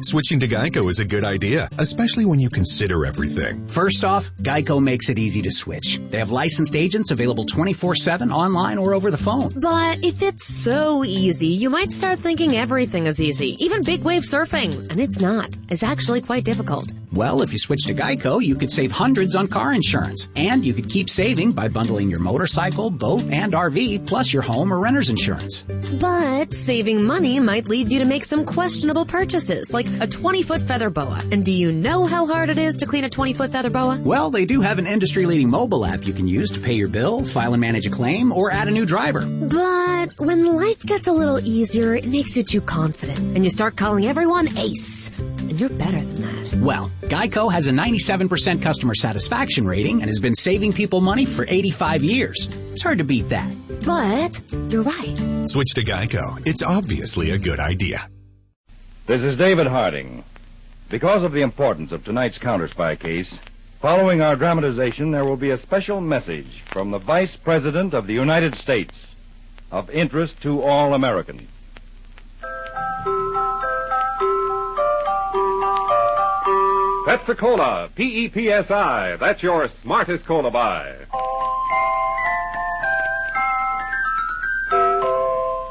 Switching to Geico is a good idea, especially when you consider everything. First off, Geico makes it easy to switch. They have licensed agents available 24/7 online or over the phone. But if it's so easy, you might start thinking everything is easy, even big wave surfing. And it's not. It's actually quite difficult. Well, if you switch to Geico, you could save hundreds on car insurance. And you could keep saving by bundling your motorcycle, boat, and RV, plus your home or renter's insurance. But saving money might lead you to make some questionable purchases, like a 20-foot feather boa. And do you know how hard it is to clean a 20-foot feather boa? Well, they do have an industry-leading mobile app you can use to pay your bill, file and manage a claim, or add a new driver. But when life gets a little easier, it makes you too confident. And you start calling everyone Ace. And you're better than that. Well, Geico has a 97% customer satisfaction rating and has been saving people money for 85 years. It's hard to beat that. But you're right. Switch to Geico. It's obviously a good idea. This is David Harding. Because of the importance of tonight's counter-spy case, following our dramatization, there will be a special message from the Vice President of the United States of interest to all Americans. Pepsi-Cola, P-E-P-S-I. That's your smartest cola buy.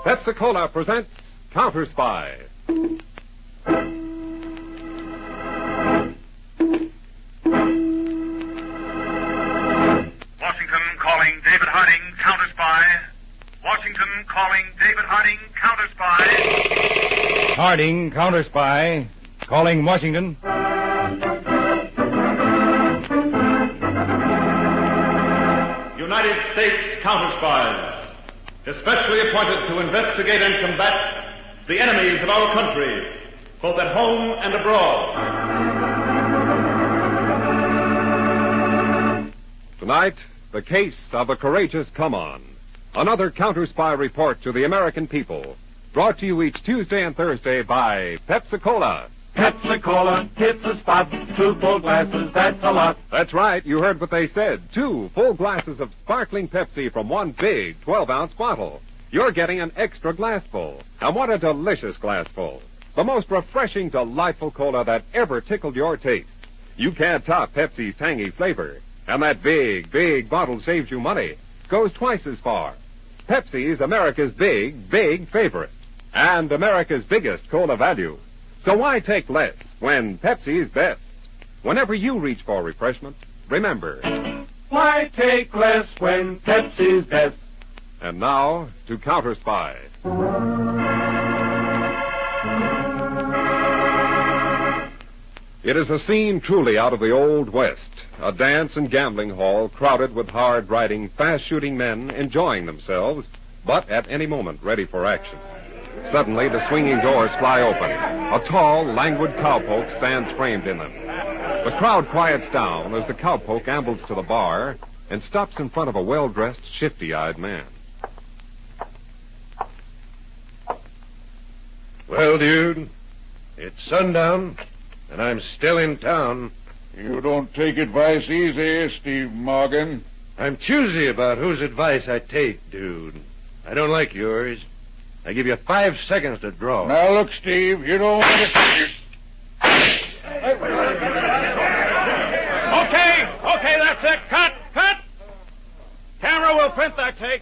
Pepsi-Cola presents Counter Spy. Washington calling David Harding, Counter Spy. Washington calling David Harding, Counter Spy. Harding, counter-spy, calling Washington. United States Counter Spies, especially appointed to investigate and combat the enemies of our country, both at home and abroad. Tonight, the case of a courageous come-on. Another Counter Spy report to the American people. Brought to you each Tuesday and Thursday by Pepsi-Cola. Pepsi-Cola hits the spot, 2 full glasses, that's a lot. That's right, you heard what they said. 2 full glasses of sparkling Pepsi from one big 12-ounce bottle. You're getting an extra glassful. And what a delicious glassful. The most refreshing, delightful cola that ever tickled your taste. You can't top Pepsi's tangy flavor. And that big, big bottle saves you money. Goes twice as far. Pepsi's America's big, big favorite. And America's biggest cola value. So why take less when Pepsi's best? Whenever you reach for refreshment, remember, Why take less when Pepsi's best? And now to Counter Spy. It is a scene truly out of the Old West. A dance and gambling hall crowded with hard-riding, fast-shooting men enjoying themselves, but at any moment ready for action. Suddenly, the swinging doors fly open. A tall, languid cowpoke stands framed in them. The crowd quiets down as the cowpoke ambles to the bar and stops in front of a well-dressed, shifty-eyed man. Well, dude, it's sundown, and I'm still in town. You don't take advice easy, Steve Morgan. I'm choosy about whose advice I take, dude. I don't like yours. I give you 5 seconds to draw. Now, look, Steve, you don't want to... Okay, that's it. Cut! Camera will print that take.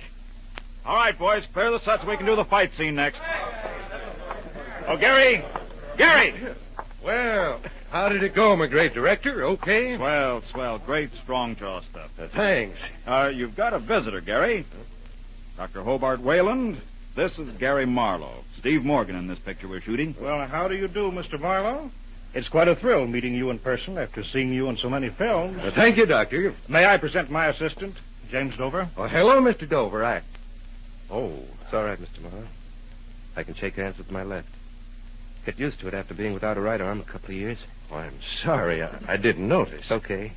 All right, boys, clear the set so we can do the fight scene next. Oh, Gary! Well, how did it go, my great director? Okay? Swell. Great strong jaw stuff. Thanks. You've got a visitor, Gary. Dr. Hobart Wayland. This is Gary Marlowe. Steve Morgan in this picture we're shooting. Well, how do you do, Mr. Marlowe? It's quite a thrill meeting you in person after seeing you in so many films. Thank you, Doctor. May I present my assistant, James Dover? Oh, hello, Mr. Dover. Oh, it's all right, Mr. Marlowe. I can shake hands with my left. Get used to it after being without a right arm a couple of years. Oh, I'm sorry. I didn't notice. It's okay.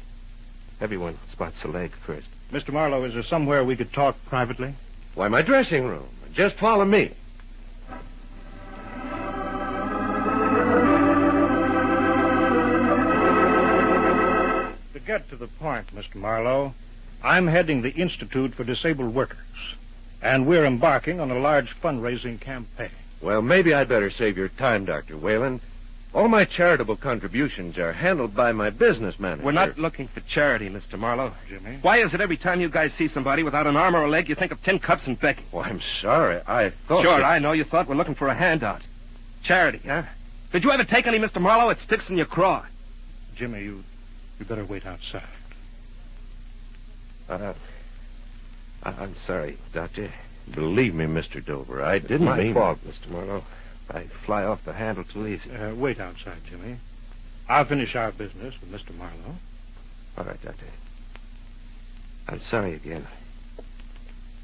Everyone spots a leg first. Mr. Marlowe, is there somewhere we could talk privately? Why, my dressing room. Just follow me. To get to the point, Mr. Marlowe, I'm heading the Institute for Disabled Workers, and we're embarking on a large fundraising campaign. Well, maybe I'd better save your time, Dr. Wayland. All my charitable contributions are handled by my business manager. We're not looking for charity, Mr. Marlowe. Jimmy? Why is it every time you guys see somebody without an arm or a leg, you think of tin cups and begging? Oh, I'm sorry. I thought... Sure, I know you thought we're looking for a handout. Charity, huh? Did you ever take any, Mr. Marlowe? It sticks in your craw. Jimmy, you better wait outside. I'm sorry, Doctor. Believe me, Mr. Dover, I didn't My mean... fault, Mr. Marlowe. I fly off the handle too easy. Wait outside, Jimmy. I'll finish our business with Mr. Marlowe. All right, Doctor. I'm sorry again.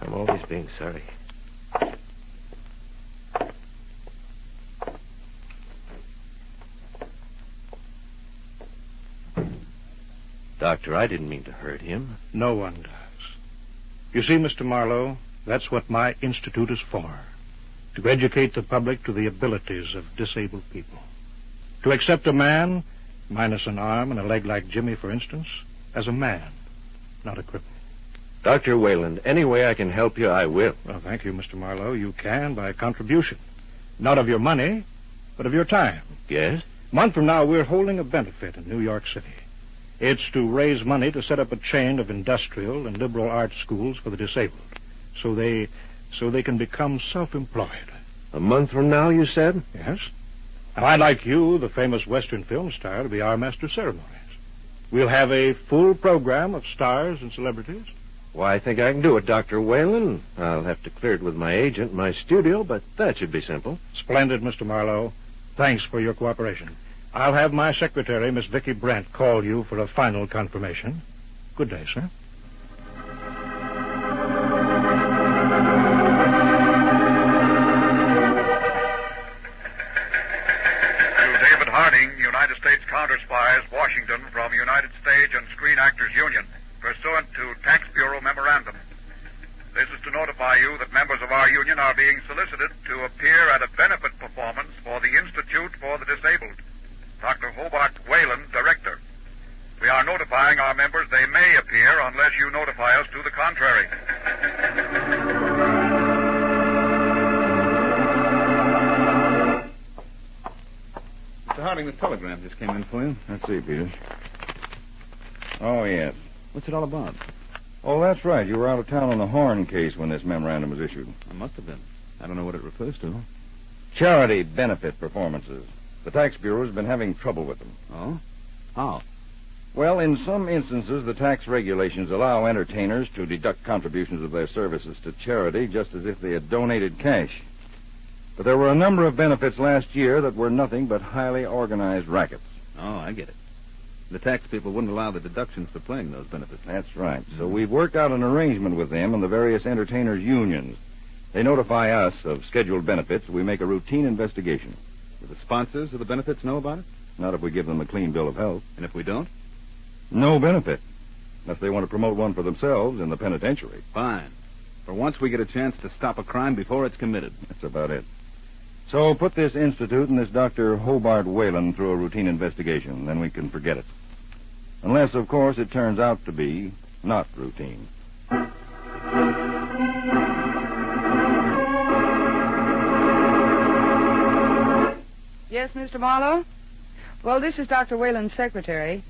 I'm always being sorry. Doctor, I didn't mean to hurt him. No one does. You see, Mr. Marlowe, that's what my institute is for. To educate the public to the abilities of disabled people. To accept a man, minus an arm and a leg like Jimmy, for instance, as a man, not a cripple. Dr. Wayland, any way I can help you, I will. Well, thank you, Mr. Marlowe. You can by contribution. Not of your money, but of your time. Yes? A month from now, we're holding a benefit in New York City. It's to raise money to set up a chain of industrial and liberal arts schools for the disabled. So they can become self-employed. A month from now, you said? Yes. And I'd like you, the famous Western film star, to be our master of ceremonies. We'll have a full program of stars and celebrities. Why, I think I can do it, Dr. Whalen. I'll have to clear it with my agent, my studio, but that should be simple. Splendid, Mr. Marlowe. Thanks for your cooperation. I'll have my secretary, Miss Vicky Brent, call you for a final confirmation. Good day, sir. Harding, United States Counter Spies, Washington, from United Stage and Screen Actors Union, pursuant to Tax Bureau memorandum. This is to notify you that members of our union are being solicited to appear at a benefit performance for the Institute for the Disabled. Dr. Hobart Whalen, Director. We are notifying our members they may appear unless you notify us to the contrary. Harding, the telegram just came in for you. Let's see, Peters. Oh, yes. What's it all about? Oh, that's right. You were out of town on the Horn case when this memorandum was issued. I must have been. I don't know what it refers to. Charity benefit performances. The Tax Bureau has been having trouble with them. Oh? How? Well, in some instances, the tax regulations allow entertainers to deduct contributions of their services to charity just as if they had donated cash. But there were a number of benefits last year that were nothing but highly organized rackets. Oh, I get it. The tax people wouldn't allow the deductions for playing those benefits. That's right. So we've worked out an arrangement with them and the various entertainers' unions. They notify us of scheduled benefits. We make a routine investigation. Do the sponsors of the benefits know about it? Not if we give them a clean bill of health. And if we don't? No benefit. Unless they want to promote one for themselves in the penitentiary. Fine. For once we get a chance to stop a crime before it's committed. That's about it. So put this institute and this Dr. Hobart Whalen through a routine investigation. Then we can forget it. Unless, of course, it turns out to be not routine. Yes, Mr. Marlowe? Well, this is Dr. Whalen's secretary.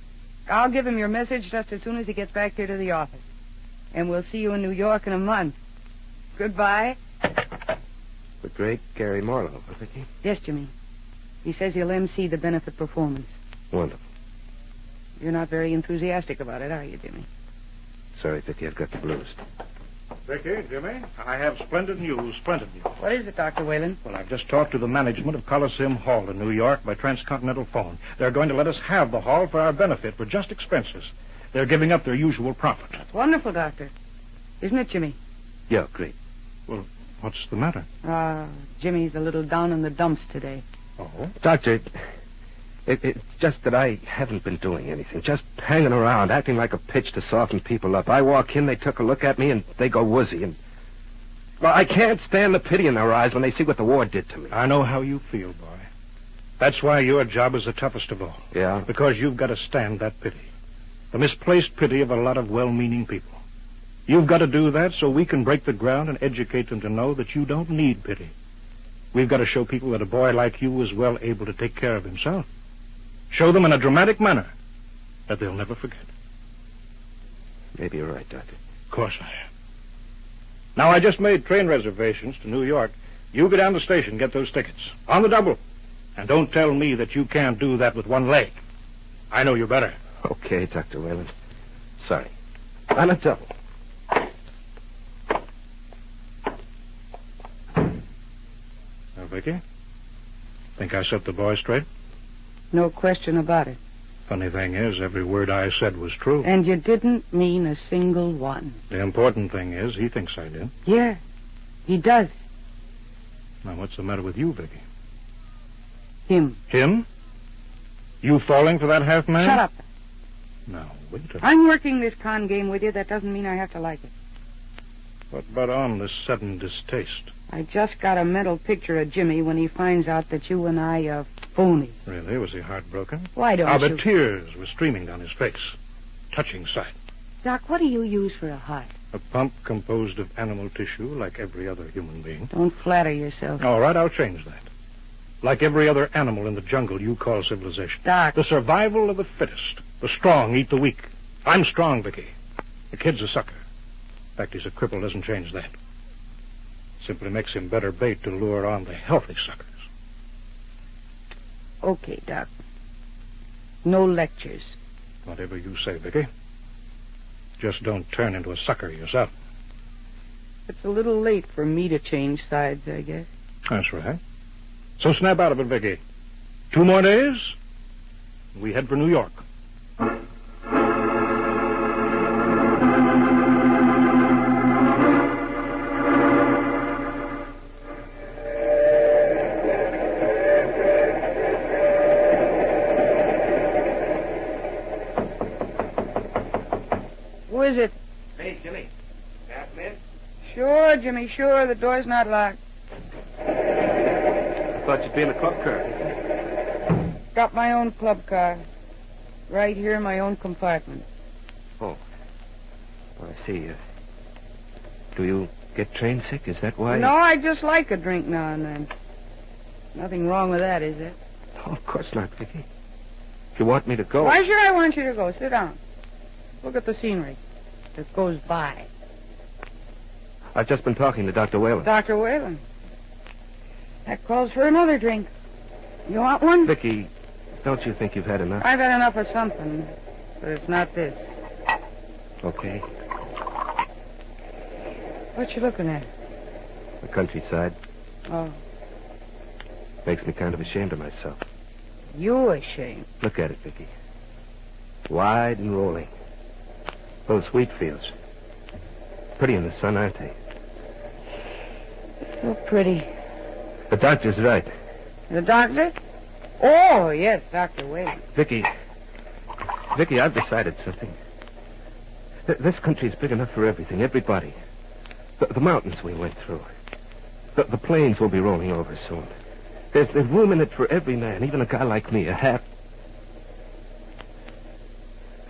I'll give him your message just as soon as he gets back here to the office. And we'll see you in New York in a month. Goodbye. The great Gary Marlowe, Vicky? Yes, Jimmy. He says he'll MC the benefit performance. Wonderful. You're not very enthusiastic about it, are you, Jimmy? Sorry, Vicky, I've got the blues. Vicky, Jimmy, I have splendid news. What is it, Dr. Whalen? Well, I've just talked to the management of Coliseum Hall in New York by transcontinental phone. They're going to let us have the hall for our benefit for just expenses. They're giving up their usual profit. That's wonderful, Doctor. Isn't it, Jimmy? Yeah, great. Well, what's the matter? Jimmy's a little down in the dumps today. Oh? Doctor, it's just that I haven't been doing anything. Just hanging around, acting like a pitch to soften people up. I walk in, they took a look at me, and they go woozy. And, well, I can't stand the pity in their eyes when they see what the war did to me. I know how you feel, boy. That's why your job is the toughest of all. Yeah? Because you've got to stand that pity. The misplaced pity of a lot of well-meaning people. You've got to do that so we can break the ground and educate them to know that you don't need pity. We've got to show people that a boy like you is well able to take care of himself. Show them in a dramatic manner that they'll never forget. Maybe you're right, Doctor. Of course I am. Now, I just made train reservations to New York. You go down to the station, get those tickets. On the double. And don't tell me that you can't do that with one leg. I know you better. Okay, Dr. Whalen. Sorry. On a double. Now, Vicky, think I set the boy straight? No question about it. Funny thing is, every word I said was true. And you didn't mean a single one. The important thing is, he thinks I did. Yeah, he does. Now, what's the matter with you, Vicky? Him. Him? You falling for that half-man? Shut up. Now, wait a minute. I'm working this con game with you. That doesn't mean I have to like it. What brought on this sudden distaste? I just got a mental picture of Jimmy when he finds out that you and I are phonies. Really? Was he heartbroken? Why don't the you? tears were streaming down his face. Touching sight. Doc, what do you use for a heart? A pump composed of animal tissue like every other human being. Don't flatter yourself. All right, I'll change that. Like every other animal in the jungle you call civilization. Doc. The survival of the fittest. The strong eat the weak. I'm strong, Vicky. The kid's a sucker. In fact, he's a cripple. Doesn't change that. Simply makes him better bait to lure on the healthy suckers. Okay, Doc. No lectures. Whatever you say, Vicky. Just don't turn into a sucker yourself. It's a little late for me to change sides, I guess. That's right. So snap out of it, Vicky. 2 more days, we head for New York. Who is it? Hey, Jimmy. Can I come in? Sure, Jimmy, sure. The door's not locked. Thought you'd be in the club car. Got my own club car. Right here in my own compartment. Oh. Oh, I see. Do you get train sick? Is that why? No, I just like a drink now and then. Nothing wrong with that, is there? Oh, of course not, Vicky. If you want me to go... Why should I want you to go? Sit down. Look at the scenery that goes by. I've just been talking to Dr. Whalen. Dr. Whalen. That calls for another drink. You want one? Vicky, don't you think you've had enough? I've had enough of something, but it's not this. Okay. What you looking at? The countryside. Oh, Makes me kind of ashamed of myself. you ashamed. Look at it, Vicky. Wide and rolling. Those wheat fields. Pretty in the sun, aren't they? So pretty. The doctor's right. The doctor? Oh, yes, Dr. Whalen. Vicky, I've decided something. This country's big enough for everything, everybody. The mountains we went through. The plains will be rolling over soon. There's room in it for every man, even a guy like me, a half...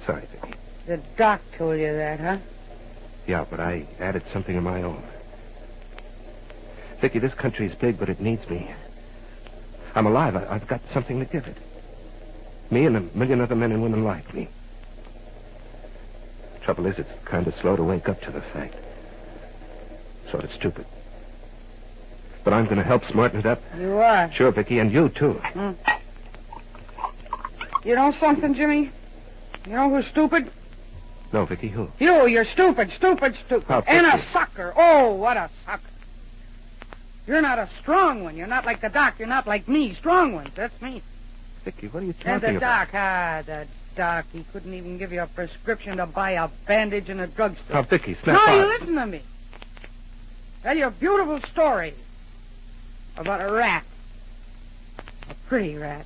Sorry, Vicky. The doc told you that, huh? Yeah, but I added something of my own. Vicky, this country's big, but it needs me. I'm alive. I've got something to give it. Me and 1 million other men and women like me. Trouble is, it's kind of slow to wake up to the fact. Sort of stupid. But I'm going to help smarten it up. You are. Sure, Vicky, and you, too. You know something, Jimmy? You know who's stupid? No, Vicky, who? You're stupid. Oh, And a Vicky. sucker. Oh, what a sucker. You're not a strong one. You're not like the doc. You're not like me. Strong ones. That's me. Vicky, what are you And talking the about? doc. The doc. He couldn't even give you a prescription to buy a bandage in a drugstore. Oh, Vicky, snap No, out. you listen to me. Tell you a beautiful story about a rat. A pretty rat.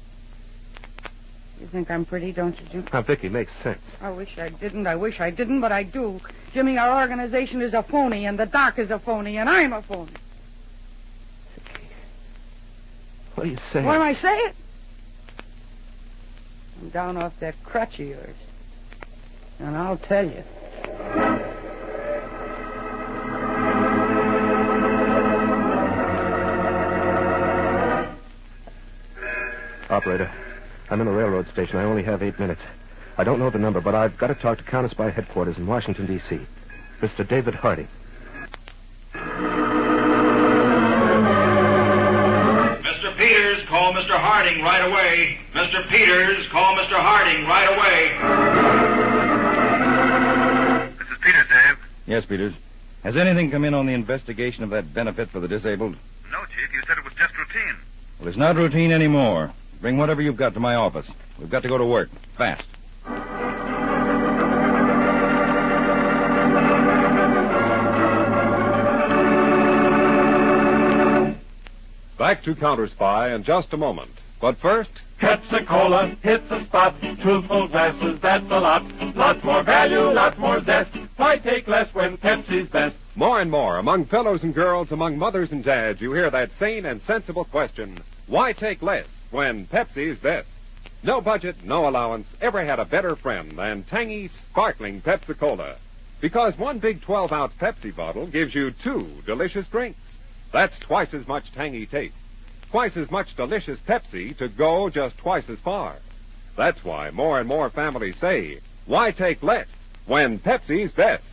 You think I'm pretty, don't you, Jim? Now, Vicky, makes sense. I wish I didn't, but I do. Jimmy, our organization is a phony, and the doc is a phony, and I'm a phony. What are you saying? What am I saying? I'm down off that crutch of yours. And I'll tell you. Operator, I'm in the railroad station. I only have 8 minutes. I don't know the number, but I've got to talk to Counter Spy headquarters in Washington, D.C. Mr. David Harding. Mr. Peters, call Mr. Harding right away. Mr. Peters, call Mr. Harding right away. This is Peters, Dave. Yes, Peters. Has anything come in on the investigation of that benefit for the disabled? No, Chief. You said it was just routine. Well, it's not routine anymore. Bring whatever you've got to my office. We've got to go to work. Fast. Back to Counter Spy in just a moment. But first, Pepsi-Cola hits a spot. Truthful glasses, that's a lot. Lot more value, lot more zest. Why take less when Pepsi's best? more and more among fellows and girls, among mothers and dads, you hear that sane and sensible question, why take less when Pepsi's best? No budget, no allowance ever had a better friend than tangy, sparkling Pepsi-Cola. Because one big 12-ounce Pepsi bottle gives you 2 delicious drinks. That's twice as much tangy taste. Twice as much delicious Pepsi to go just twice as far. That's why more and more families say, why take less when Pepsi's best?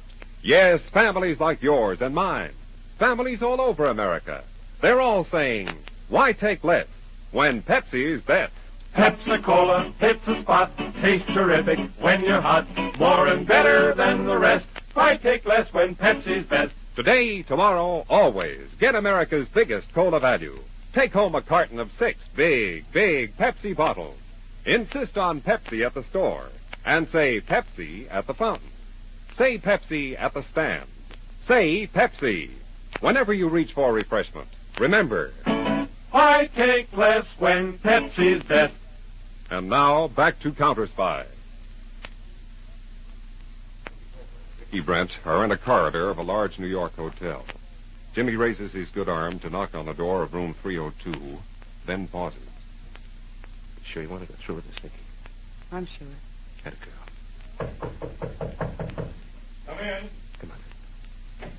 Yes, families like yours and mine. Families all over America. They're all saying, why take less when Pepsi's best? Pepsi-Cola hits a spot, tastes terrific when you're hot, more and better than the rest. Why take less when Pepsi's best? Today, tomorrow, always, get America's biggest cola value. Take home a carton of 6 big Pepsi bottles. Insist on Pepsi at the store, and say Pepsi at the fountain. Say Pepsi at the stand. Say Pepsi whenever you reach for refreshment. Remember, why take less when Pepsi's best? And now, back to Counter Spy. He, Brent, are in a corridor of a large New York hotel. Jimmy raises his good arm to knock on the door of room 302, then pauses. Sure you want to go through with this, Nicky? I'm sure. Had a girl. Come in. Come on.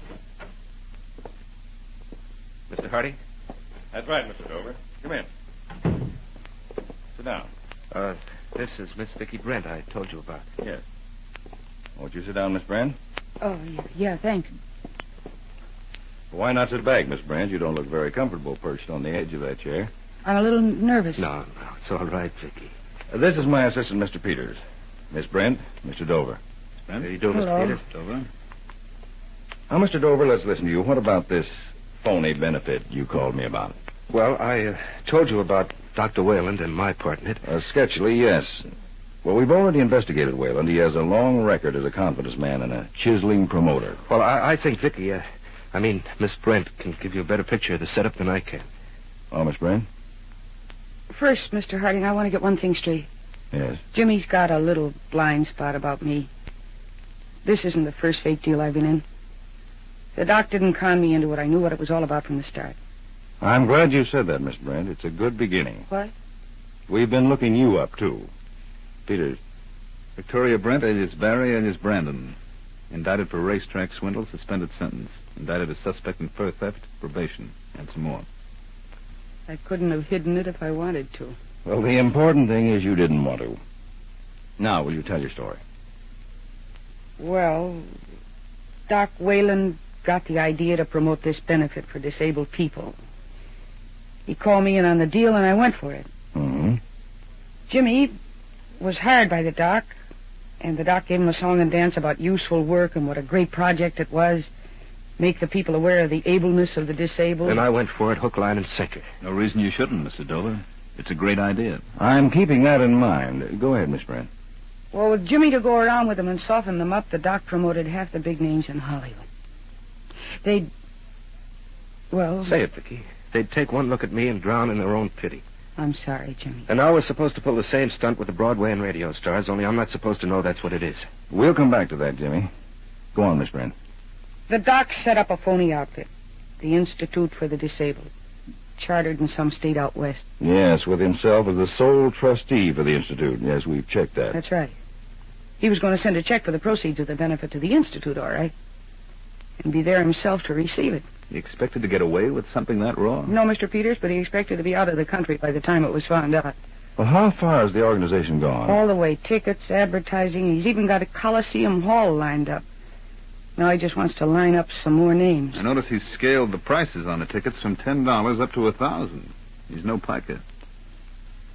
Mr. Hardy? That's right, Mr. Dover. Come in. Sit down. This is Miss Vicky Brent I told you about. Yes. Won't you sit down, Miss Brand? Oh, yeah, thanks. Why not sit back, Miss Brand? You don't look very comfortable perched on the edge of that chair. I'm a little nervous. No, it's all right, Vicky. This is my assistant, Mr. Peters. Miss Brent, Mr. Dover. How do you do, Hello. Mr. Peters? Dover. Now, Mr. Dover, let's listen to you. What about this phony benefit you called me about? Well, I told you about Dr. Wayland and my part in it. Sketchily, yes. Well, we've already investigated Wayland. He has a long record as a confidence man and a chiseling promoter. Well, I think Vicky, Miss Brent can give you a better picture of the setup than I can. Oh, Miss Brent? First, Mr. Harding, I want to get one thing straight. Yes. Jimmy's got a little blind spot about me. This isn't the first fake deal I've been in. The doc didn't con me into it. I knew what it was all about from the start. I'm glad you said that, Miss Brent. It's a good beginning. What? We've been looking you up, too. Peters. Victoria Brent, alias Barry, alias Brandon. Indicted for racetrack swindle, suspended sentence. Indicted as suspect in fur theft, probation, and some more. I couldn't have hidden it if I wanted to. Well, the important thing is you didn't want to. Now, will you tell your story? Well, Doc Wayland got the idea to promote this benefit for disabled people. He called me in on the deal, and I went for it. Mm-hmm. Jimmy was hired by the doc, and the doc gave him a song and dance about useful work and what a great project it was. Make the people aware of the ableness of the disabled. And I went for it, hook, line, and sinker. No reason you shouldn't, Mr. Dover. It's a great idea. I'm keeping that in mind. Go ahead, Miss Brent. Well, with Jimmy to go around with them and soften them up, the doc promoted half the big names in Hollywood. They'd... Well... Say it, Vicky. They'd take one look at me and drown in their own pity. I'm sorry, Jimmy. And now we're supposed to pull the same stunt with the Broadway and radio stars, only I'm not supposed to know that's what it is. We'll come back to that, Jimmy. Go on, Miss Brent. The doc set up a phony outfit, the Institute for the Disabled, chartered in some state out west. Yes, with himself as the sole trustee for the Institute. Yes, we've checked that. That's right. He was going to send a check for the proceeds of the benefit to the Institute, all right. And be there himself to receive it. He expected to get away with something that wrong? No, Mr. Peters, but he expected to be out of the country by the time it was found out. Well, how far has the organization gone? All the way. Tickets, advertising. He's even got a Coliseum Hall lined up. Now he just wants to line up some more names. I notice he's scaled the prices on the tickets from $10 up to $1,000. He's no piker.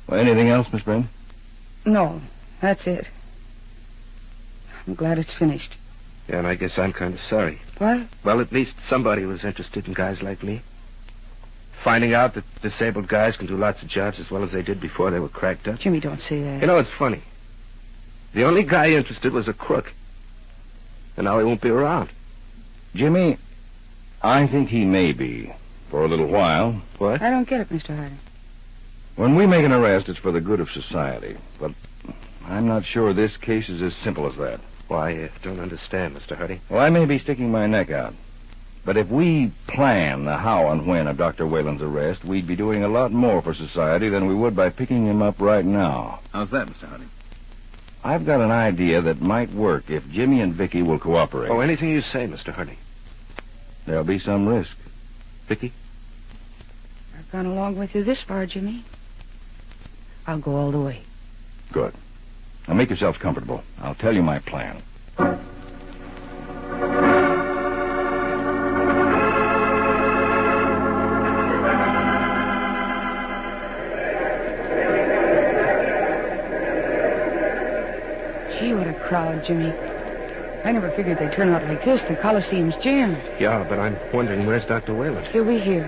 Well, anything else, Miss Brent? No, that's it. I'm glad it's finished. Yeah, and I guess I'm kind of sorry. What? Well, at least somebody was interested in guys like me. Finding out that disabled guys can do lots of jobs as well as they did before they were cracked up. Jimmy, don't say that. You know, it's funny. The only guy interested was a crook. And now he won't be around. Jimmy, I think he may be. For a little while. What? I don't get it, Mr. Harding. When we make an arrest, it's for the good of society. But I'm not sure this case is as simple as that. Why, I don't understand, Mr. Harding. Well, I may be sticking my neck out. But if we plan the how and when of Dr. Whalen's arrest, we'd be doing a lot more for society than we would by picking him up right now. How's that, Mr. Harding? I've got an idea that might work if Jimmy and Vicky will cooperate. Oh, anything you say, Mr. Harding. There'll be some risk. Vicky? I've gone along with you this far, Jimmy. I'll go all the way. Good. Now make yourselves comfortable. I'll tell you my plan. Gee, what a crowd, Jimmy. I never figured they'd turn out like this. The Coliseum's jammed. Yeah, but I'm wondering where's Dr. Whalen? He'll be here.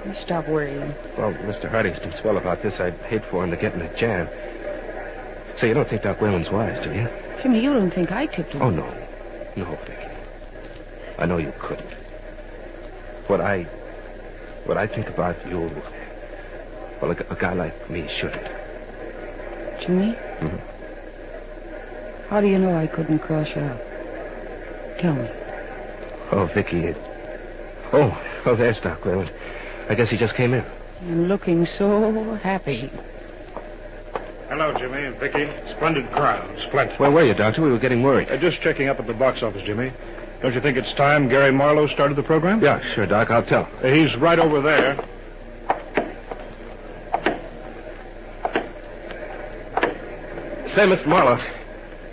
You stop worrying. Well, Mr. Harding's been swell about this. I'd hate for him to get in a jam. So you don't think Doc Whalen's wise, do you? Jimmy, you don't think I tipped him? Oh, no. No, Vicky. I know you couldn't. What I think about you, well, a guy like me shouldn't. Jimmy? Mm-hmm. How do you know I couldn't cross you out? Tell me. Oh, Vicky, Oh, there's Doc Whalen. I guess he just came in. And looking so happy. Hello, Jimmy and Vicky. Splendid crowd. Splendid. Where were you, Doctor? We were getting worried. Just checking up at the box office, Jimmy. Don't you think it's time Gary Marlowe started the program? Yeah, sure, Doc. I'll tell. He's right over there. Say, Mr. Marlowe.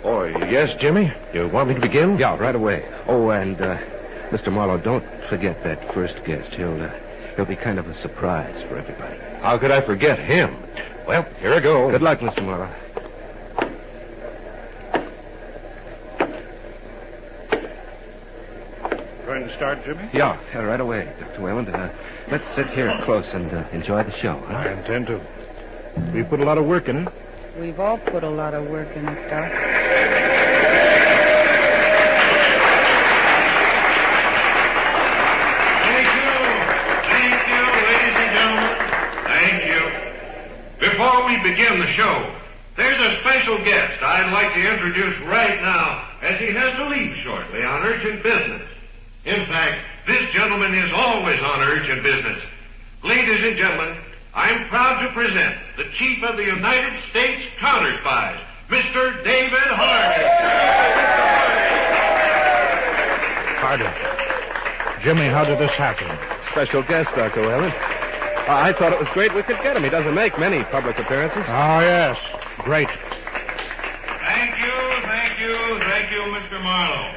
Oh, yes, Jimmy? You want me to begin? Yeah, right away. Oh, and, Mr. Marlowe, don't forget that first guest. He'll be kind of a surprise for everybody. How could I forget him? Well, here I go. Good luck, Mr. Marlowe. Going to start, Jimmy? Yeah, right away, Dr. Whalen. Let's sit here close and enjoy the show. Huh? I intend to. We put a lot of work in it. We've all put a lot of work in it, Doc. Thank you, ladies and gentlemen. Thank you. Before we begin the show, there's a special guest I'd like to introduce right now, as he has to leave shortly on urgent business. In fact, this gentleman is always on urgent business. Ladies and gentlemen, I'm proud to present the Chief of the United States Counter Spies, Mr. David Harding. Harding. Jimmy, how did this happen? Special guest, Dr. Whalen. I thought it was great we could get him. He doesn't make many public appearances. Oh, yes. Great. Thank you, Mr. Marlowe.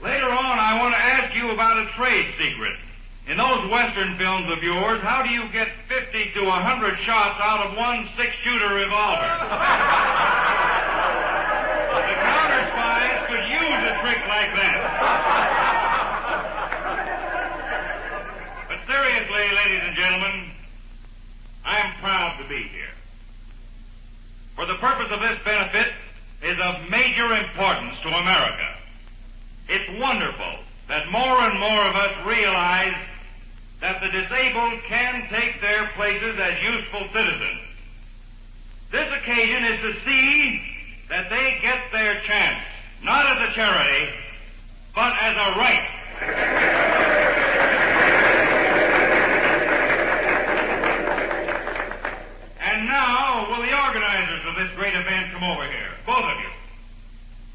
Later on, I want to ask you about a trade secret. In those Western films of yours, how do you get 50 to 100 shots out of one 6-shooter revolver? The counter spies could use a trick like that. But seriously, ladies and gentlemen, I am proud to be here. For the purpose of this benefit is of major importance to America. It's wonderful that more and more of us realize that the disabled can take their places as useful citizens. This occasion is to see that they get their chance, not as a charity, but as a right. And now, will the organizers of this great event come over here? Both of you.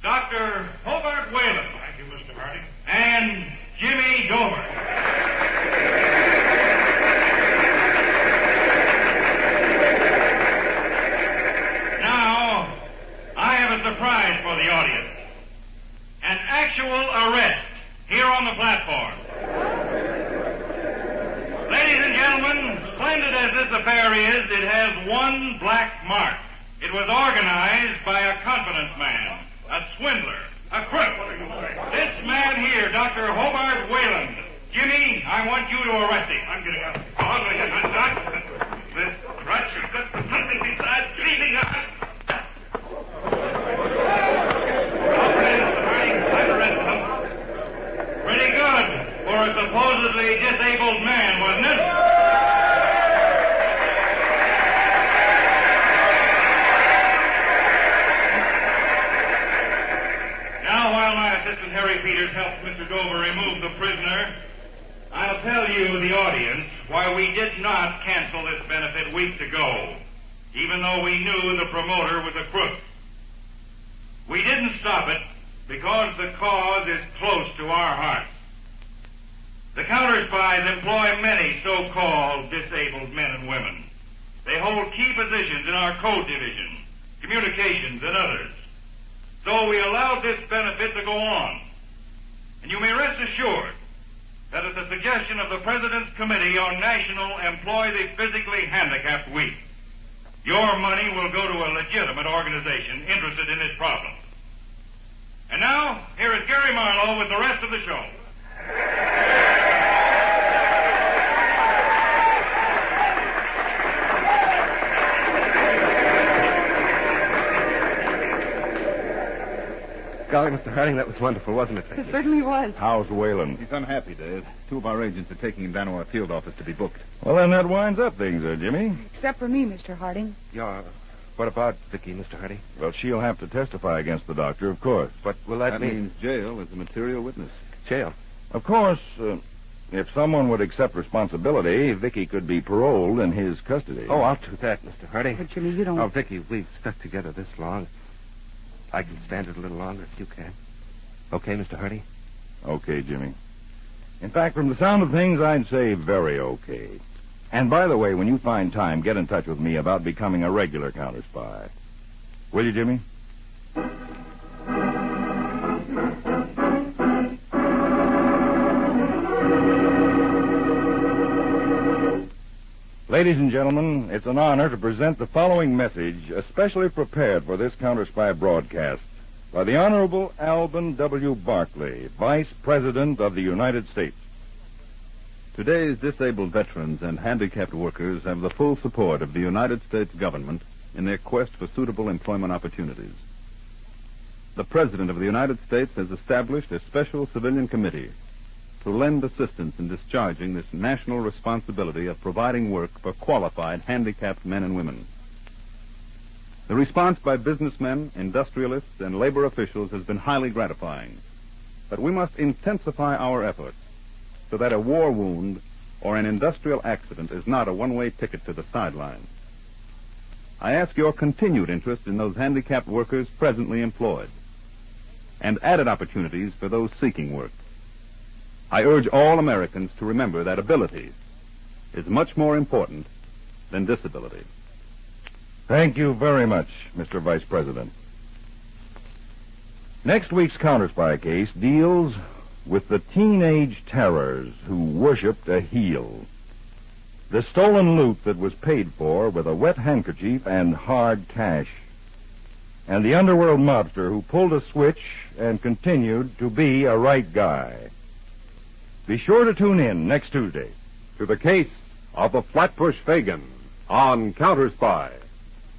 Dr. Hobart Whalen. Thank you, Mr. Harding. And Jimmy Dover. affair is, it has one black mark. It was organized by a confidence man, a swindler, a crook. This man here, Dr. Hobart Wayland. Jimmy, I want you to arrest him. I'm getting up. This crutch has got something besides breathing. Pretty good for a supposedly disabled man, wasn't it? Now, while my assistant Harry Peters helps Mr. Dover remove the prisoner, I'll tell you, the audience, why we did not cancel this benefit weeks ago, even though we knew the promoter was a crook. We didn't stop it because the cause is close to our hearts. The counter spies employ many so-called disabled men and women. They hold key positions in our code division, communications, and others. So we allowed this benefit to go on. And you may rest assured that at the suggestion of the President's Committee on National Employ the Physically Handicapped Week, your money will go to a legitimate organization interested in this problem. And now, here is Gary Marlowe with the rest of the show. Golly, Mr. Harding, that was wonderful, wasn't it? It certainly was. How's Wayland? He's unhappy, Dave. 2 of our agents are taking him down to our field office to be booked. Well, then that winds up things, Jimmy. Except for me, Mr. Harding. Yeah. What about Vicky, Mr. Harding? Well, she'll have to testify against the doctor, of course. What will that mean? That means jail as a material witness. Jail? Of course, if someone would accept responsibility, Vicky could be paroled in his custody. Oh, I'll do that, Mr. Harding. But, Jimmy, you don't... Oh, Vicky, we've stuck together this long. I can stand it a little longer if you can. Okay, Mr. Harding? Okay, Jimmy. In fact, from the sound of things, I'd say very okay. And by the way, when you find time, get in touch with me about becoming a regular counter spy. Will you, Jimmy? Ladies and gentlemen, it's an honor to present the following message, especially prepared for this counter spy broadcast, by the Honorable Alban W. Barkley, Vice President of the United States. Today's disabled veterans and handicapped workers have the full support of the United States government in their quest for suitable employment opportunities. The President of the United States has established a special civilian committee to lend assistance in discharging this national responsibility of providing work for qualified handicapped men and women. The response by businessmen, industrialists, and labor officials has been highly gratifying. But we must intensify our efforts so that a war wound or an industrial accident is not a one-way ticket to the sidelines. I ask your continued interest in those handicapped workers presently employed and added opportunities for those seeking work. I urge all Americans to remember that ability is much more important than disability. Thank you very much, Mr. Vice President. Next week's Counter Spy case deals with the teenage terrors who worshipped a heel. The stolen loot that was paid for with a wet handkerchief and hard cash. And the underworld mobster who pulled a switch and continued to be a right guy. Be sure to tune in next Tuesday to the case of the Flatbush Fagin on Counter Spy.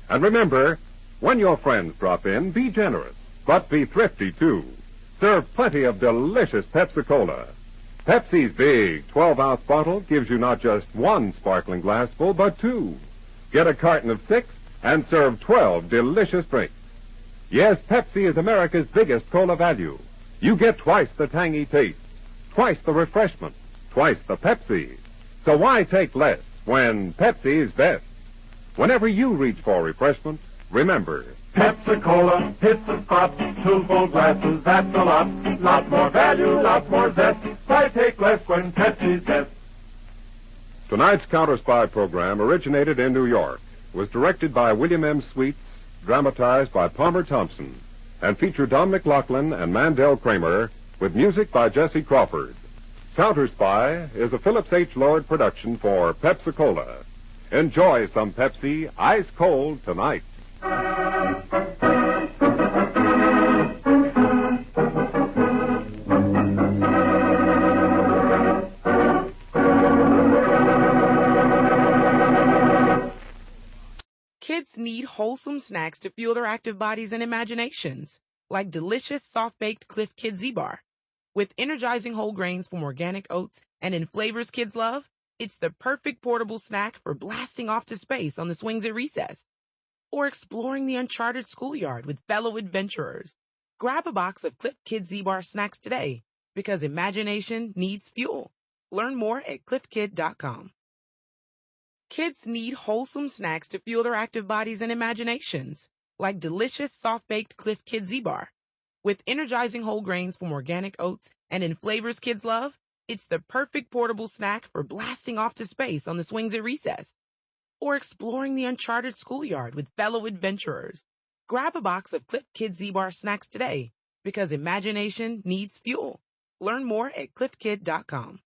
And remember, when your friends drop in, be generous, but be thrifty, too. Serve plenty of delicious Pepsi-Cola. Pepsi's big 12-ounce bottle gives you not just 1 sparkling glassful, but 2. Get a carton of 6 and serve 12 delicious drinks. Yes, Pepsi is America's biggest cola value. You get twice the tangy taste, twice the refreshment, twice the Pepsi. So why take less when Pepsi is best? Whenever you reach for refreshment, remember, Pepsi-Cola hits the spot. 2 full glasses, that's a lot. Lot more value, lot more zest. Why take less when Pepsi's best? Tonight's Counter Spy program originated in New York, was directed by William M. Sweets, dramatized by Palmer Thompson, and featured Don McLaughlin and Mandel Kramer, with music by Jesse Crawford. Counter Spy is a Phillips H. Lord production for Pepsi-Cola. Enjoy some Pepsi ice cold tonight. Kids need wholesome snacks to fuel their active bodies and imaginations, like delicious soft-baked Cliff Kid Z-Bar. With energizing whole grains from organic oats and in flavors kids love, it's the perfect portable snack for blasting off to space on the swings at recess, or exploring the uncharted schoolyard with fellow adventurers. Grab a box of Cliff Kid Z-Bar snacks today, because imagination needs fuel. Learn more at cliffkid.com. Kids need wholesome snacks to fuel their active bodies and imaginations, like delicious soft-baked Cliff Kid Z-Bar. With energizing whole grains from organic oats and in flavors kids love, it's the perfect portable snack for blasting off to space on the swings at recess, or exploring the uncharted schoolyard with fellow adventurers. Grab a box of Cliff Kid Z-Bar snacks today, because imagination needs fuel. Learn more at cliffkid.com.